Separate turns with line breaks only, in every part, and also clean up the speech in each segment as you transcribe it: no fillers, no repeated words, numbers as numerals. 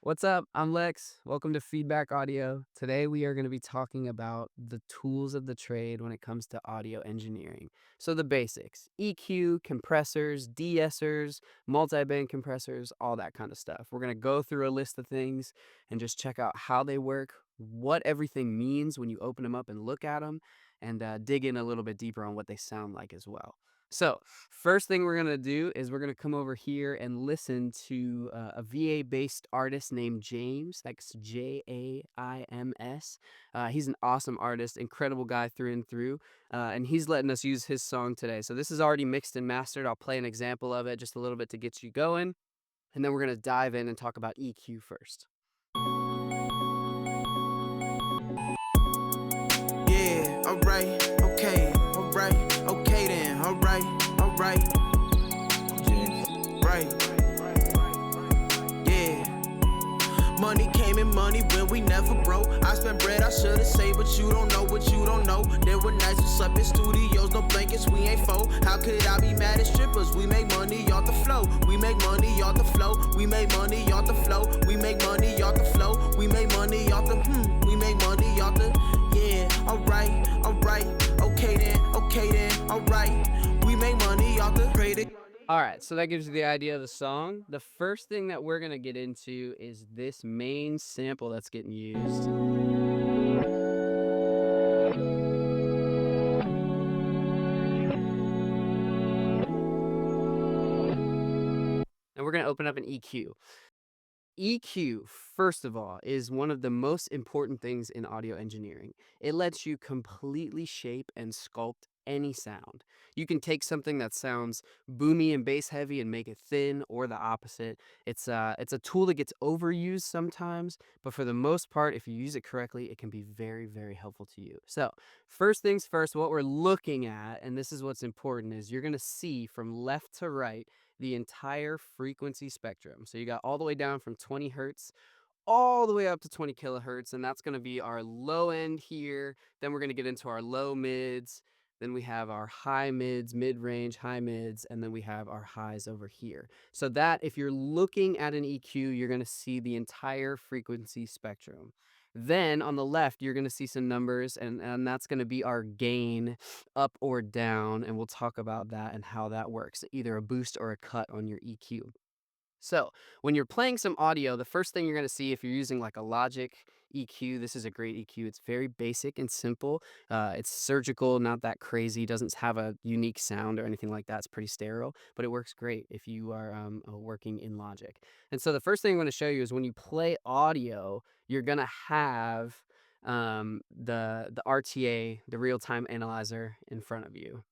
What's up? I'm Lex. Welcome to Feedback Audio. Today we are going to be talking about the tools of the trade when it comes to audio engineering. So the basics: EQ, compressors, de-essers, multi-band compressors, all that kind of stuff. We're going to go through a list of things and just check out how they work, what everything means when you open them up and look at them, and dig in a little bit deeper on what they sound like as well. So, first thing we're gonna do is we're gonna come over here and listen to a VA-based artist named James. That's Jaims. He's an awesome artist, incredible guy through and through, and he's letting us use his song today. So this is already mixed and mastered. I'll play an example of it just a little bit to get you going, and then we're gonna dive in and talk about EQ first.
Yeah, alright, okay, alright, okay then, alright, right, yeah. Money came in money when we never broke. I spent bread, I should've saved, but you don't know what you don't know. There were nights we slept in studios, no blankets, we ain't foe. How could I be mad at strippers? We make money off the flow. We make money off the flow. We make money off the flow. We make money off the flow. We make money off the We make money off the yeah. Alright, okay then, alright. We make money off the pray to
All right, so that gives you the idea of the song. The first thing that we're gonna get into is this main sample that's getting used. And we're gonna open up an EQ. EQ, first of all, is one of the most important things in audio engineering. It lets you completely shape and sculpt any sound. You can take something that sounds boomy and bass heavy and make it thin, or the opposite. It's a tool that gets overused sometimes, but for the most part, if you use it correctly, it can be very, very helpful to you. So, first things first, what we're looking at, and this is what's important, is you're gonna see from left to right the entire frequency spectrum. So you got all the way down from 20 hertz all the way up to 20 kilohertz, and that's going to be our low end here. Then we're going to get into our low mids. Then we have our high mids, mid range, high mids, and then we have our highs over here. So that if you're looking at an EQ, you're going to see the entire frequency spectrum. Then on the left, you're going to see some numbers, and that's going to be our gain up or down. And we'll talk about that and how that works, either a boost or a cut on your EQ. So when you're playing some audio, the first thing you're going to see if you're using like a Logic EQ, this is a great EQ. It's very basic and simple. It's surgical, not that crazy. Doesn't have a unique sound or anything like that. It's pretty sterile, but it works great if you are working in Logic. And so the first thing I'm going to show you is when you play audio, you're going to have the RTA, the real time analyzer, in front of you.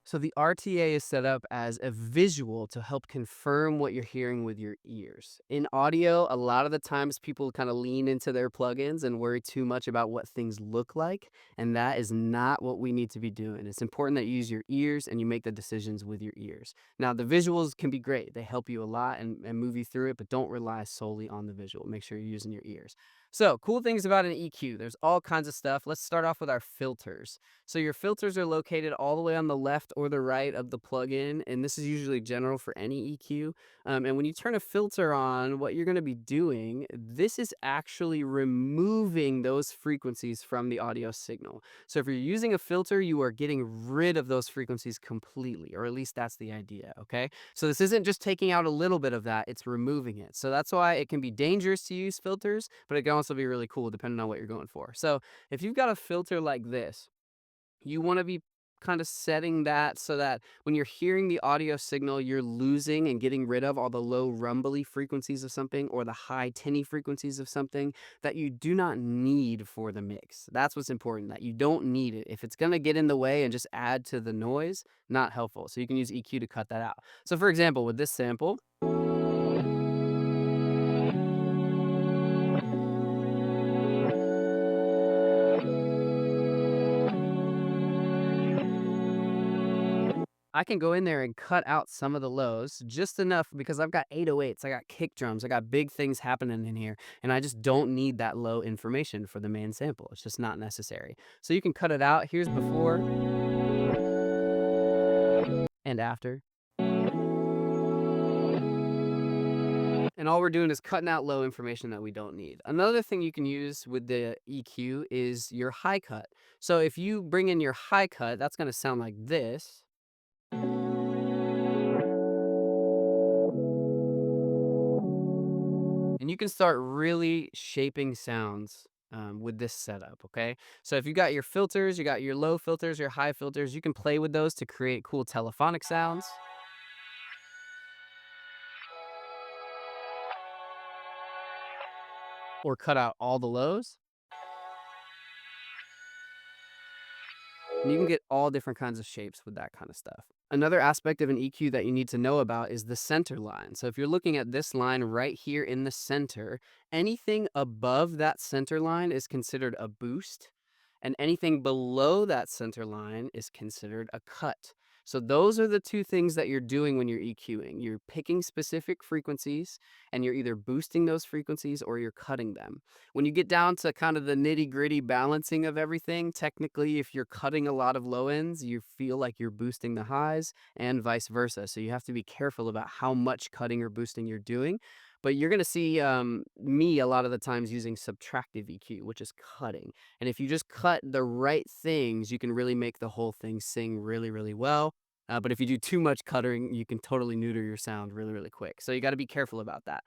So the RTA is set up as a visual to help confirm what you're hearing with your ears. In audio, a lot of the times people kind of lean into their plugins and worry too much about what things look like, and that is not what we need to be doing. It's important that you use your ears and you make the decisions with your ears. Now, the visuals can be great. They help you a lot and move you through it, but don't rely solely on the visual. Make sure you're using your ears. So, cool things about an EQ. There's all kinds of stuff. Let's start off with our filters. So your filters are located all the way on the left or the right of the plugin, and this is usually general for any EQ. And when you turn a filter on, what you're going to be doing, this is actually removing those frequencies from the audio signal. So if you're using a filter, you are getting rid of those frequencies completely, or at least that's the idea, okay? So this isn't just taking out a little bit of that, it's removing it. So that's why it can be dangerous to use filters, but it can also be really cool depending on what you're going for. So if you've got a filter like this, you want to be kind of setting that so that when you're hearing the audio signal, you're losing and getting rid of all the low rumbly frequencies of something or the high tinny frequencies of something that you do not need for the mix. That's what's important, that you don't need it. If it's going to get in the way and just add to the noise, not helpful. So you can use EQ to cut that out. So for example, with this sample, I can go in there and cut out some of the lows just enough because I've got 808s, I got kick drums, I got big things happening in here, and I just don't need that low information for the main sample. It's just not necessary. So you can cut it out. Here's before and after. And all we're doing is cutting out low information that we don't need. Another thing you can use with the EQ is your high cut. So if you bring in your high cut, that's going to sound like this. And you can start really shaping sounds with this setup, okay? So if you got your filters, you got your low filters, your high filters, you can play with those to create cool telephonic sounds. Or cut out all the lows. And you can get all different kinds of shapes with that kind of stuff. Another aspect of an EQ that you need to know about is the center line. So if you're looking at this line right here in the center, anything above that center line is considered a boost, and anything below that center line is considered a cut. So those are the two things that you're doing when you're EQing. You're picking specific frequencies and you're either boosting those frequencies or you're cutting them. When you get down to kind of the nitty-gritty balancing of everything, technically, if you're cutting a lot of low ends, you feel like you're boosting the highs and vice versa. So you have to be careful about how much cutting or boosting you're doing. But you're going to see me a lot of the times using subtractive EQ, which is cutting. And if you just cut the right things, you can really make the whole thing sing really, really well. But if you do too much cutting, you can totally neuter your sound really, really quick. So you got to be careful about that.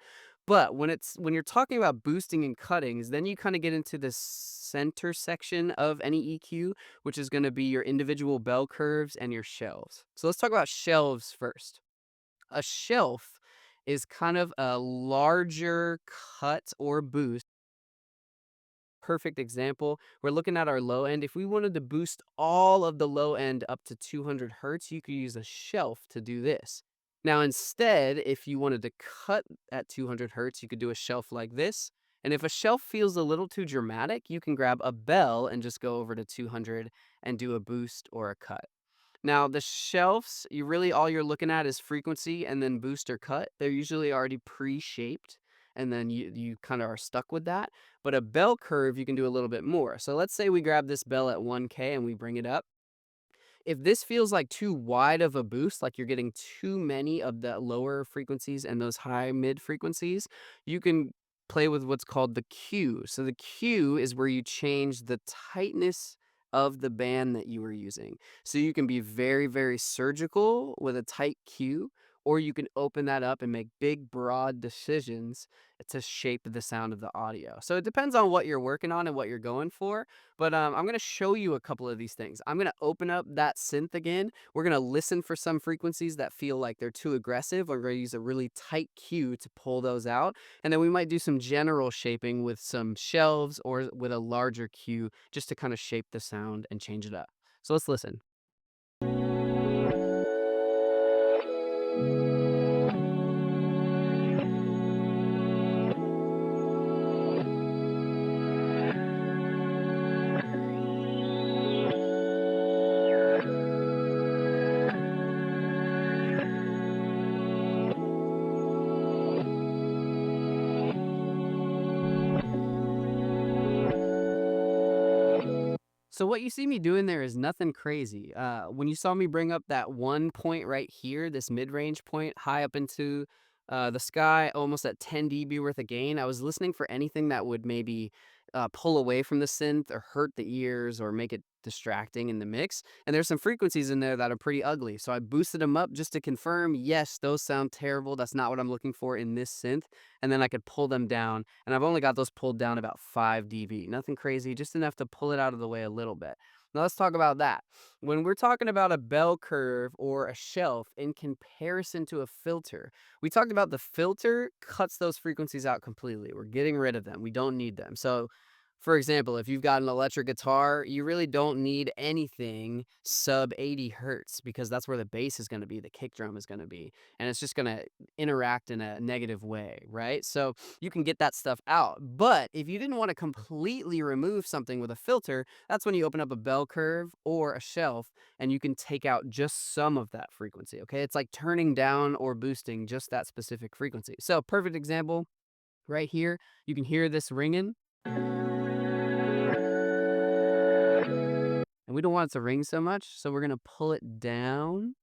But when you're talking about boosting and cuttings, then you kind of get into the center section of any EQ, which is going to be your individual bell curves and your shelves. So let's talk about shelves first. A shelf is kind of a larger cut or boost. Perfect example. We're looking at our low end. If we wanted to boost all of the low end up to 200 hertz, you could use a shelf to do this. Now, instead, if you wanted to cut at 200 hertz, you could do a shelf like this. And if a shelf feels a little too dramatic, you can grab a bell and just go over to 200 and do a boost or a cut. Now, the shelves, you really all you're looking at is frequency and then boost or cut. They're usually already pre-shaped, and then you kind of are stuck with that. But a bell curve, you can do a little bit more. So let's say we grab this bell at 1K and we bring it up. If this feels like too wide of a boost, like you're getting too many of the lower frequencies and those high mid frequencies, you can play with what's called the Q. So the Q is where you change the tightness of the band that you were using. So you can be very, very surgical with a tight Q, or you can open that up and make big, broad decisions to shape the sound of the audio. So it depends on what you're working on and what you're going for. But I'm going to show you a couple of these things. I'm going to open up that synth again. We're going to listen for some frequencies that feel like they're too aggressive. We're going to use a really tight cue to pull those out. And then we might do some general shaping with some shelves or with a larger cue just to kind of shape the sound and change it up. So let's listen. So what you see me doing there is nothing crazy. When you saw me bring up that one point right here, this mid-range point, high up into the sky, almost at 10 dB worth of gain, I was listening for anything that would maybe pull away from the synth or hurt the ears or make it distracting in the mix. And there's some frequencies in there that are pretty ugly. So I boosted them up just to confirm, yes, those sound terrible. That's not what I'm looking for in this synth. And then I could pull them down. And I've only got those pulled down about 5 dB. Nothing crazy, just enough to pull it out of the way a little bit. Now let's talk about that. When we're talking about a bell curve or a shelf in comparison to a filter, we talked about the filter cuts those frequencies out completely. We're getting rid of them. We don't need them. So For example, if you've got an electric guitar, you really don't need anything sub 80 hertz because that's where the bass is going to be, the kick drum is going to be, and it's just going to interact in a negative way, right? So you can get that stuff out. But if you didn't want to completely remove something with a filter, that's when you open up a bell curve or a shelf and you can take out just some of that frequency, okay? It's like turning down or boosting just that specific frequency. So, perfect example right here, you can hear this ringing. And we don't want it to ring so much, so we're gonna pull it down.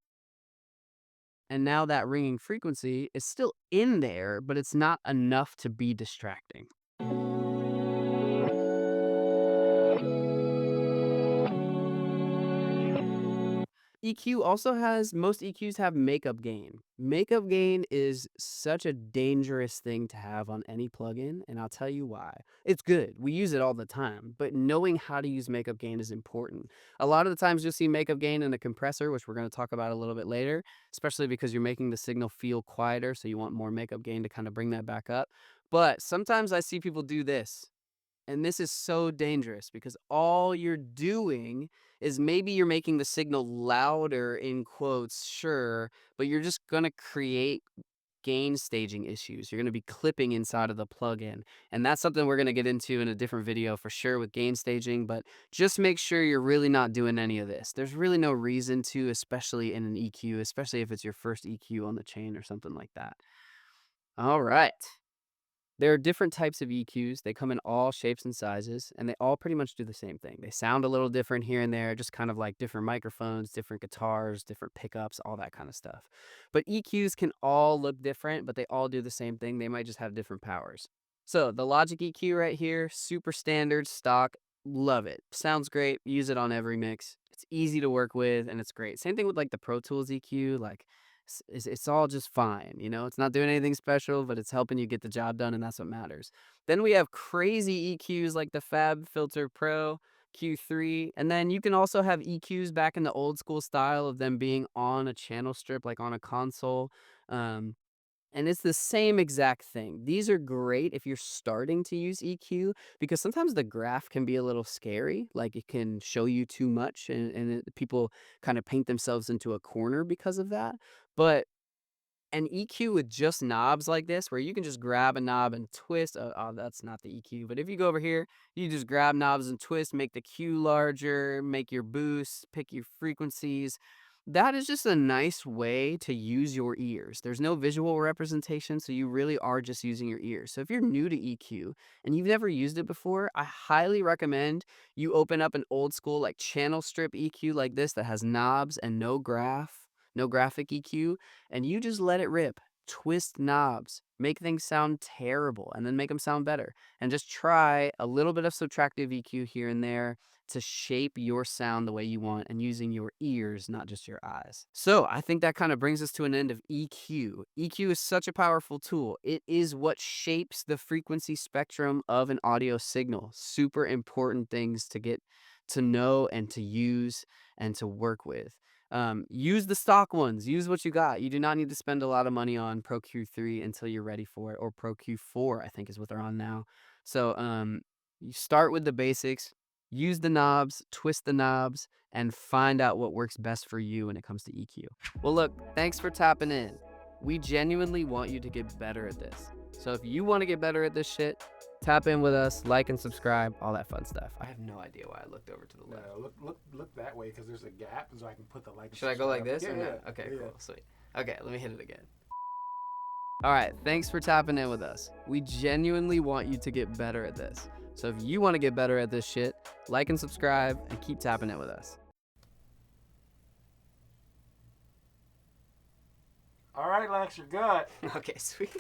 And now that ringing frequency is still in there, but it's not enough to be distracting. EQ also has most EQs have makeup gain. Makeup gain is such a dangerous thing to have on any plugin, and I'll tell you why. It's good. We use it all the time, but knowing how to use makeup gain is important. A lot of the times you'll see makeup gain in a compressor, which we're going to talk about a little bit later, especially because you're making the signal feel quieter, so you want more makeup gain to kind of bring that back up. But sometimes I see people do this. And this is so dangerous because all you're doing is maybe you're making the signal louder in quotes, sure, but you're just going to create gain staging issues. You're going to be clipping inside of the plugin. And that's something we're going to get into in a different video for sure with gain staging, but just make sure you're really not doing any of this. There's really no reason to, especially in an EQ, especially if it's your first EQ on the chain or something like that. All right. There are different types of EQs. They come in all shapes and sizes, and they all pretty much do the same thing. They sound a little different here and there, just kind of like different microphones, different guitars, different pickups, all that kind of stuff. But EQs can all look different, but they all do the same thing. They might just have different powers. So the Logic EQ right here, super standard, stock, love it. Sounds great. Use it on every mix. It's easy to work with, and it's great. Same thing with like the Pro Tools EQ, like it's all just fine, you know? It's not doing anything special, but it's helping you get the job done, and that's what matters. Then we have crazy EQs like the Fab Filter Pro Q3, and then you can also have EQs back in the old school style of them being on a channel strip, like on a console. Um, and it's the same exact thing. These are great if you're starting to use EQ because sometimes the graph can be a little scary. Like it can show you too much, and people kind of paint themselves into a corner because of that. But an EQ with just knobs like this, where you can just grab a knob and twist. Oh, that's not the EQ. But if you go over here, you just grab knobs and twist, make the Q larger, make your boosts, pick your frequencies. That is just a nice way to use your ears. There's no visual representation, so you really are just using your ears. So if you're new to EQ and you've never used it before, I highly recommend you open up an old school like channel strip EQ like this that has knobs and no graph, no graphic EQ, and you just let it rip. Twist knobs, make things sound terrible, and then make them sound better. And just try a little bit of subtractive EQ here and there to shape your sound the way you want and using your ears, not just your eyes. So I think that kind of brings us to an end of EQ. EQ is such a powerful tool. It is what shapes the frequency spectrum of an audio signal. Super important things to get to know and to use and to work with. Use the stock ones. Use what you got. You do not need to spend a lot of money on Pro Q3 until you're ready for it, or Pro Q4, I think is what they're on now. So you start with the basics, use the knobs, twist the knobs, and find out what works best for you when it comes to EQ. Well, look, thanks for tapping in. We genuinely want you to get better at this. So if you want to get better at this shit, tap in with us, like and subscribe, all that fun stuff. I have no idea why I looked over to the left.
Look that way because there's a gap, so I can put the like.
Should I go like this or not? Okay, cool, sweet. Okay, let me hit it again. All right, thanks for tapping in with us. We genuinely want you to get better at this. So if you want to get better at this shit, like and subscribe and keep tapping it with us.
All right, Lex, you're good.
Okay, sweet.